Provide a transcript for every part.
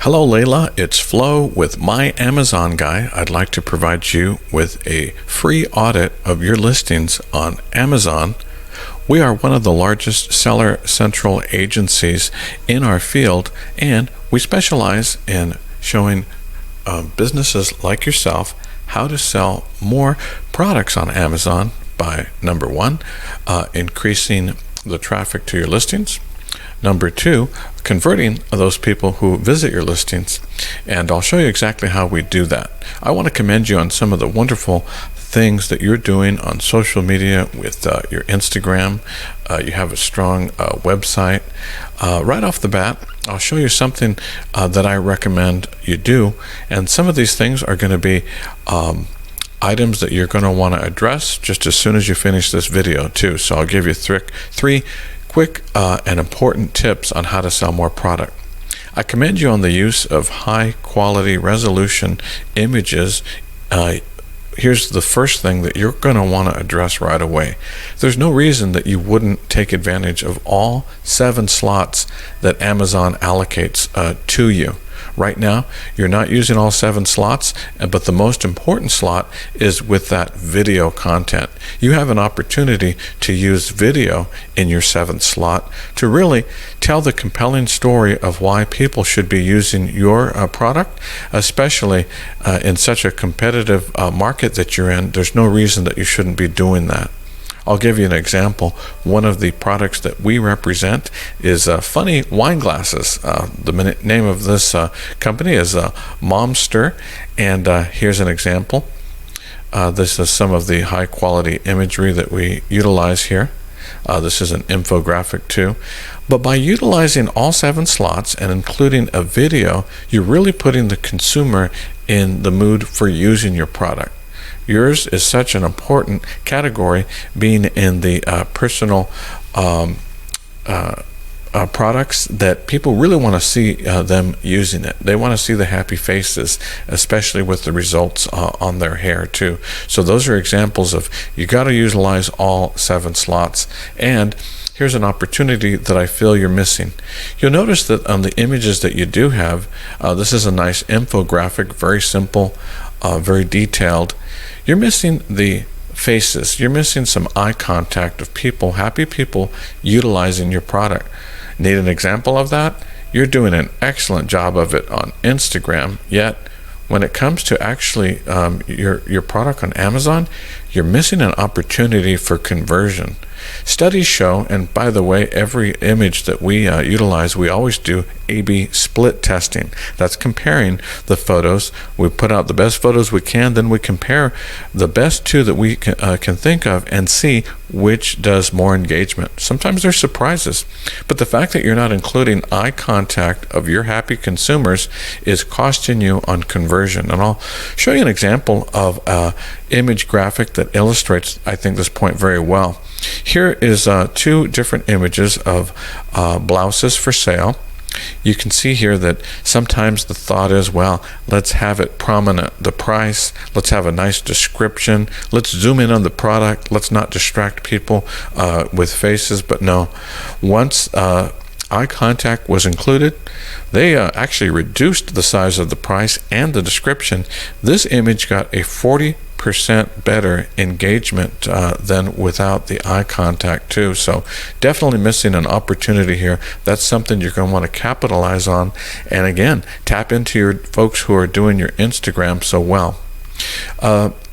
Hello Layla, it's Flo with My Amazon Guy. I'd like to provide you with a free audit of your listings on Amazon. We are one of the largest seller central agencies in our field, and we specialize in showing businesses like yourself how to sell more products on Amazon by, number one, increasing the traffic to your listings. Number two, converting those people who visit your listings, and I'll show you exactly how we do that. I want to commend you on some of the wonderful things that you're doing on social media with your Instagram. You have a strong website. Right off the bat, I'll show you something that I recommend you do, and some of these things are going to be items that you're going to want to address just as soon as you finish this video too. So I'll give you three quick and important tips on how to sell more product. I commend you on the use of high quality resolution images. Here's the first thing that you're going to want to address right away. There's no reason that you wouldn't take advantage of all 7 slots that Amazon allocates to you. Right now, you're not using all 7 slots, but the most important slot is with that video content. You have an opportunity to use video in your 7th slot to really tell the compelling story of why people should be using your product, especially in such a competitive market that you're in. There's no reason that you shouldn't be doing that. I'll give you an example. One of the products that we represent is funny wine glasses. The name of this company is Momster, and here's an example. This is some of the high quality imagery that we utilize here. This is an infographic too. But by utilizing all 7 slots and including a video, you're really putting the consumer in the mood for using your product. Yours is such an important category, being in the personal products, that people really want to see them using it. They want to see the happy faces, especially with the results on their hair too. So those are examples of, you got to utilize all 7 slots. And here's an opportunity that I feel you're missing. You'll notice that on the images that you do have, this is a nice infographic, very simple, very detailed. You're missing the faces. You're missing some eye contact of people, happy people utilizing your product. Need an example of that? You're doing an excellent job of it on Instagram, yet when it comes to actually your product on Amazon, you're missing an opportunity for conversion. Studies show, and by the way, every image that we utilize, we always do A/B split testing. That's comparing the photos. We put out the best photos we can, then we compare the best 2 that we can think of and see which does more engagement. Sometimes there's surprises, but the fact that you're not including eye contact of your happy consumers is costing you on conversion. And I'll show you an example of an image graphic that illustrates, I think, this point very well. Here is 2 different images of blouses for sale. You can see here that sometimes the thought is, well, let's have it prominent, the price, let's have a nice description, let's zoom in on the product, let's not distract people with faces. But no, once eye contact was included, they actually reduced the size of the price and the description. This image got a 40% better engagement than without the eye contact too. So definitely missing an opportunity here. That's something you're going to want to capitalize on, and again, tap into your folks who are doing your Instagram so well.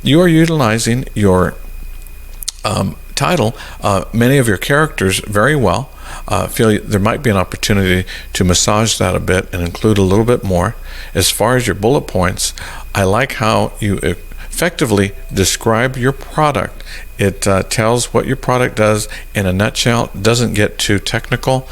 You are utilizing your title, many of your characters very well. Feel there might be an opportunity to massage that a bit and include a little bit more. As far as your bullet points, I like how you effectively describe your product. It tells what your product does in a nutshell. It doesn't get too technical.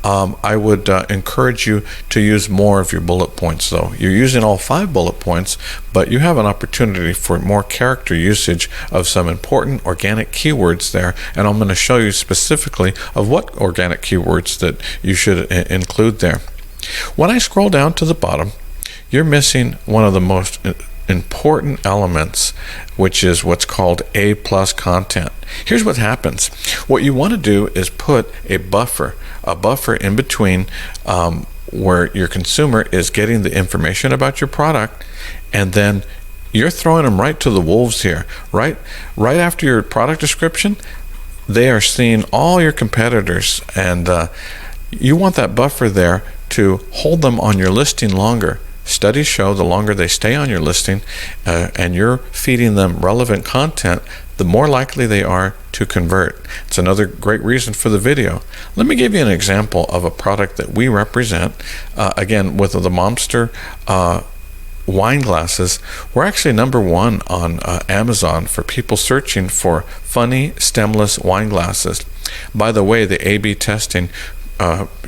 I would encourage you to use more of your bullet points though. You're using all 5 bullet points, but you have an opportunity for more character usage of some important organic keywords there, and I'm going to show you specifically of what organic keywords that you should include there. When I scroll down to the bottom, you're missing one of the most important elements, which is what's called A+ content. Here's what happens. What you want to do is put a buffer in between where your consumer is getting the information about your product, and then you're throwing them right to the wolves here. Right after your product description, they are seeing all your competitors, and you want that buffer there to hold them on your listing longer. Studies show the longer they stay on your listing and you're feeding them relevant content, the more likely they are to convert. It's another great reason for the video. Let me give you an example of a product that we represent. Again, with the Monster wine glasses, we're actually #1 on Amazon for people searching for funny stemless wine glasses. By the way, the A/B testing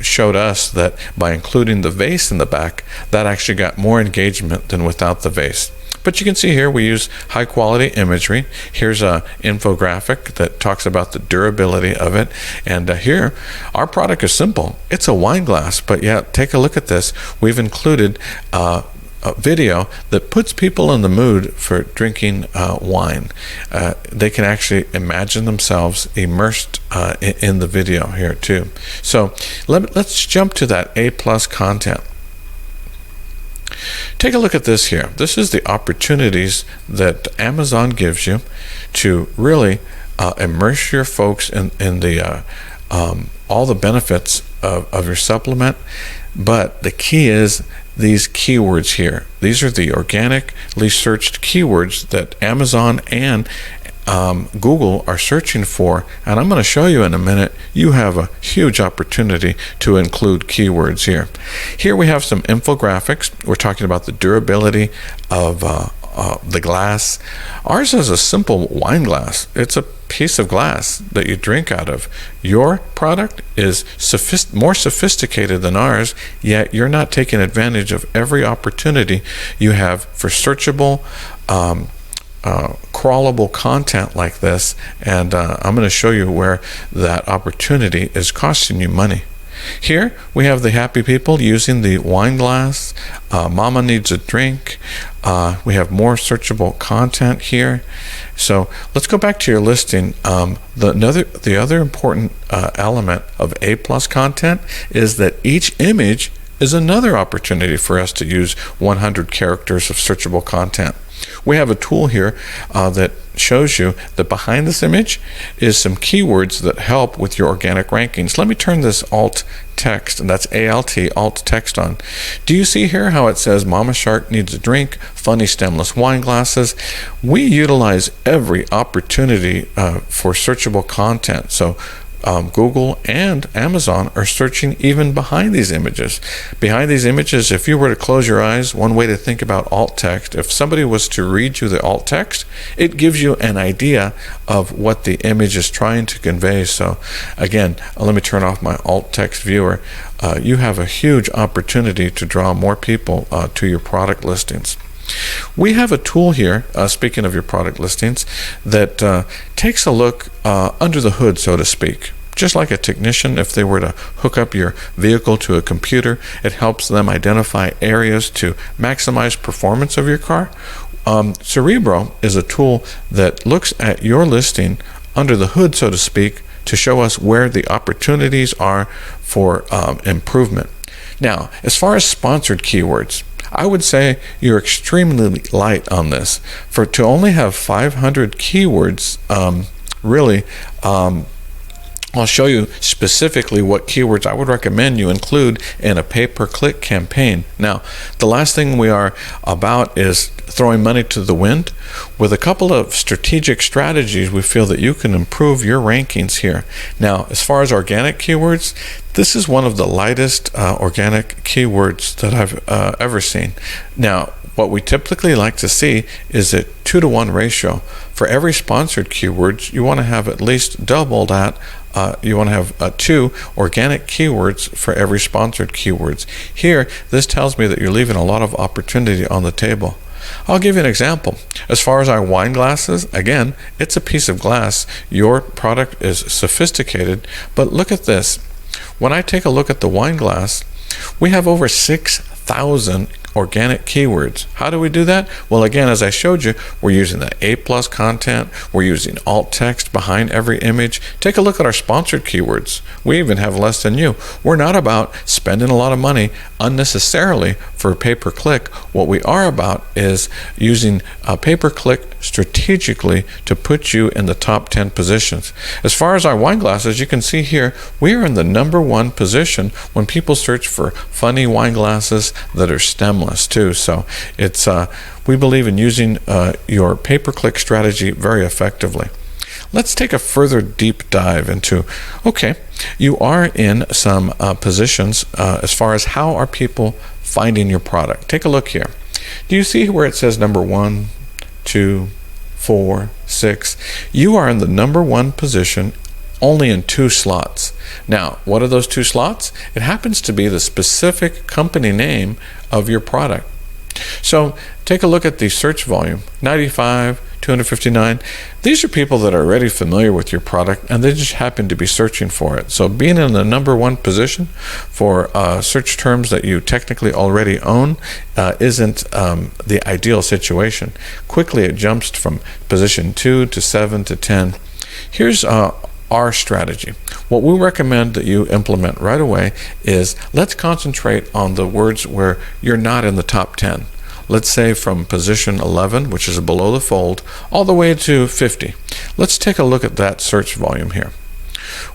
showed us that by including the vase in the back, that actually got more engagement than without the vase. But you can see here we use high quality imagery. Here's an infographic that talks about the durability of it. And here, our product is simple. It's a wine glass, but yeah, take a look at this. We've included a video that puts people in the mood for drinking wine. They can actually imagine themselves immersed in the video here too. So let's jump to that A+ content. Take a look at this here. This is the opportunities that Amazon gives you to really immerse your folks in the all the benefits of your supplement. But the key is these keywords here. These are the organically searched keywords that Amazon and Google are searching for, and I'm going to show you in a minute. You have a huge opportunity to include keywords here. Here we have some infographics. We're talking about the durability of the glass. Ours is a simple wine glass. It's a piece of glass that you drink out of. Your product is more sophisticated than ours, yet you're not taking advantage of every opportunity you have for searchable, crawlable content like this, and I'm going to show you where that opportunity is costing you money. Here we have the happy people using the wine glass. Mama needs a drink. We have more searchable content here. So let's go back to your listing. The other important element of A+ content is that each image is another opportunity for us to use 100 characters of searchable content. We have a tool here that shows you that behind this image is some keywords that help with your organic rankings. Let me turn this alt text, and that's ALT, alt text on. Do you see here how it says Mama Shark needs a drink, funny stemless wine glasses? We utilize every opportunity for searchable content. So Google and Amazon are searching even behind these images. Behind these images, if you were to close your eyes, one way to think about alt text, if somebody was to read you the alt text, it gives you an idea of what the image is trying to convey. So again, let me turn off my alt text viewer. You have a huge opportunity to draw more people to your product listings. We have a tool here, speaking of your product listings, that takes a look under the hood, so to speak. Just like a technician, if they were to hook up your vehicle to a computer, it helps them identify areas to maximize performance of your car. Cerebro is a tool that looks at your listing under the hood, so to speak, to show us where the opportunities are for improvement. Now, as far as sponsored keywords, I would say you're extremely light on this. To only have 500 keywords, really, I'll show you specifically what keywords I would recommend you include in a pay-per-click campaign. Now, the last thing we are about is throwing money to the wind. With a couple of strategic strategies, we feel that you can improve your rankings here. Now, as far as organic keywords, this is one of the lightest organic keywords that I've ever seen. Now, what we typically like to see is a 2-to-1 ratio. For every sponsored keywords, you want to have at least double that. You want to have 2 organic keywords for every sponsored keywords. Here, this tells me that you're leaving a lot of opportunity on the table. I'll give you an example. As far as our wine glasses, again, it's a piece of glass. Your product is sophisticated, but look at this. When I take a look at the wine glass, we have over 6,000 organic keywords. How do we do that? Well, again, as I showed you, we're using the A+ content. We're using alt text behind every image. Take a look at our sponsored keywords. We even have less than you. We're not about spending a lot of money unnecessarily for pay-per-click. What we are about is using pay-per-click strategically to put you in the top 10 positions. As far as our wine glasses, you can see here, we are in the #1 position when people search for funny wine glasses that are stemless too. So it's we believe in using your pay-per-click strategy very effectively. Let's take a further deep dive into, okay, you are in some positions as far as how are people finding your product. Take a look here. Do you see where it says number 1, 2, 4, 6? You are in the #1 position only in 2 slots. Now, what are those 2 slots? It happens to be the specific company name of your product. So take a look at the search volume, 95, 259. These are people that are already familiar with your product and they just happen to be searching for it. So being in the #1 position for search terms that you technically already own isn't the ideal situation. Quickly it jumps from position 2 to 7 to 10. Here's our strategy. What we recommend that you implement right away is let's concentrate on the words where you're not in the top 10. Let's say from position 11, which is below the fold, all the way to 50. Let's take a look at that search volume here.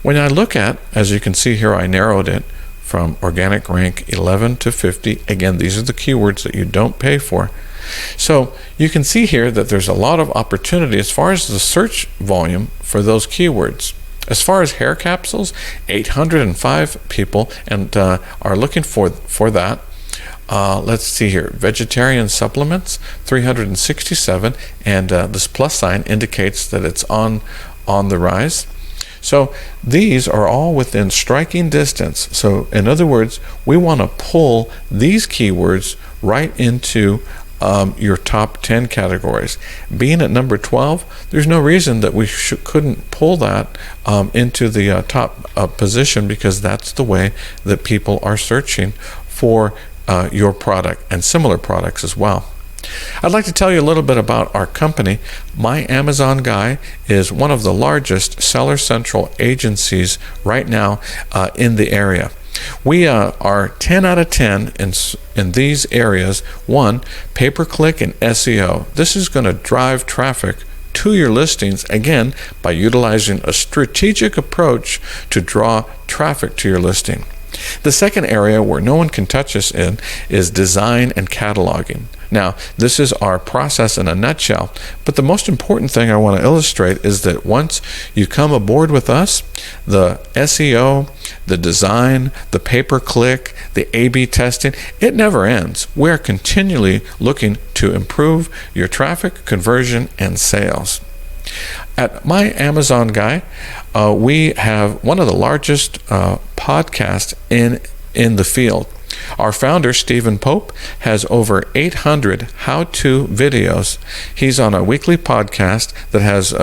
When I look at, as you can see here, I narrowed it from organic rank 11 to 50. Again, these are the keywords that you don't pay for. So you can see here that there's a lot of opportunity as far as the search volume for those keywords. As far as hair capsules, 805 people and are looking for that. Let's see here, vegetarian supplements, 367, and this plus sign indicates that it's on the rise. So these are all within striking distance. So in other words, we want to pull these keywords right into your top 10 categories. Being at number 12, there's no reason that we couldn't pull that into the top position, because that's the way that people are searching for your product and similar products as well. I'd like to tell you a little bit about our company. My Amazon Guy is one of the largest Seller Central agencies right now in the area. We are 10 out of 10 in these areas. 1, pay-per-click and SEO. This is going to drive traffic to your listings, again, by utilizing a strategic approach to draw traffic to your listing. The second area where no one can touch us in is design and cataloging. Now, this is our process in a nutshell, but the most important thing I want to illustrate is that once you come aboard with us, the SEO, the design, the pay-per-click, the A/B testing, it never ends. We're continually looking to improve your traffic, conversion, and sales. At My Amazon Guy, we have one of the largest podcasts in the field. Our founder, Stephen Pope, has over 800 how-to videos. He's on a weekly podcast that has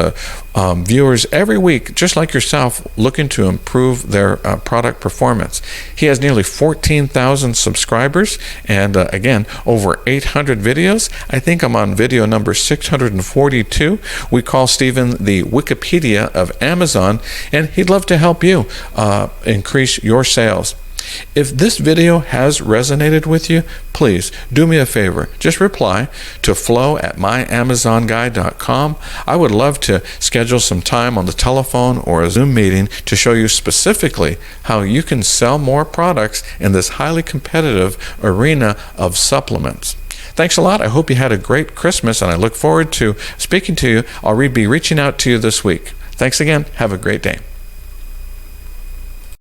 viewers every week, just like yourself, looking to improve their product performance. He has nearly 14,000 subscribers and, again, over 800 videos. I think I'm on video number 642. We call Stephen the Wikipedia of Amazon, and he'd love to help you increase your sales. If this video has resonated with you, please do me a favor. Just reply to flow@myamazonguy.com. I would love to schedule some time on the telephone or a Zoom meeting to show you specifically how you can sell more products in this highly competitive arena of supplements. Thanks a lot. I hope you had a great Christmas, and I look forward to speaking to you. I'll be reaching out to you this week. Thanks again. Have a great day.